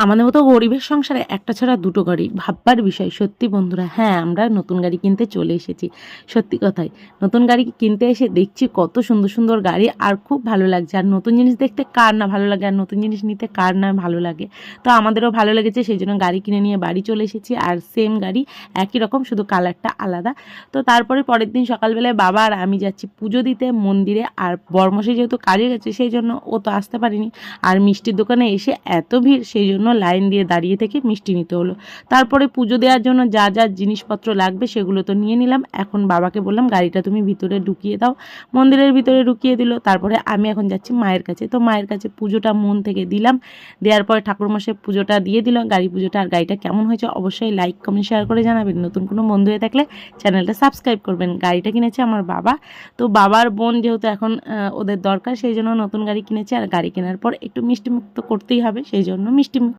আমাদের মতো গরিবের সংসারে একটা ছাড়া দুটো গাড়ি ভাববার বিষয়। সত্যি বন্ধুরা, হ্যাঁ, আমরা নতুন গাড়ি কিনতে চলে এসেছি। সত্যি কথাই, নতুন গাড়ি কিনতে এসে দেখছি কত সুন্দর সুন্দর গাড়ি, আর খুব ভালো লাগছে। আর নতুন জিনিস দেখতে কার না ভালো লাগে, আর নতুন জিনিস নিতে কার না ভালো লাগে। তো আমাদেরও ভালো লেগেছে, সেই জন্য গাড়ি কিনে নিয়ে বাড়ি চলে এসেছি। আর সেম গাড়ি, একই রকম, শুধু কালারটা আলাদা। তো তারপরে পরের দিন সকালবেলায় বাবা আর আমি যাচ্ছি পুজো দিতে মন্দিরে। আর বরমশাই যেহেতু কাজে গেছে, সেই জন্য ও তো আসতে পারেনি। আর মিষ্টির দোকানে এসে এত ভিড়, সেই জন্য লাইন দিয়ে দাঁড়িয়ে থেকে মিষ্টি নিতে হলো। তারপরে পুজো দেওয়ার জন্য যা যা জিনিসপত্র লাগবে সেগুলো তো নিয়ে নিলাম। এখন বাবাকে বললাম গাড়িটা তুমি ভিতরে ঢুকিয়ে দাও। মন্দিরের ভিতরে ঢুকিয়ে দিল। তারপরে আমি এখন যাচ্ছি মায়ের কাছে। তো মায়ের কাছে পুজোটা মন থেকে দিলাম। দেওয়ার পরে ঠাকুরমশাই পুজোটা দিয়ে দিল, গাড়ি পুজোটা। আর গাড়িটা কেমন হয়েছে অবশ্যই লাইক কমেন্ট শেয়ার করে জানাবেন। নতুন কোনো বন্ধু হয়ে থাকলে চ্যানেলটা সাবস্ক্রাইব করবেন। গাড়িটা কিনেছে আমার বাবা। তো বাবার বোন যেহেতু এখন ওদের দরকার, সেই জন্য নতুন গাড়ি কিনেছে। আর গাড়ি কেনার পর একটু মিষ্টি মুখ তো করতেই হবে, সেই জন্য মিষ্টি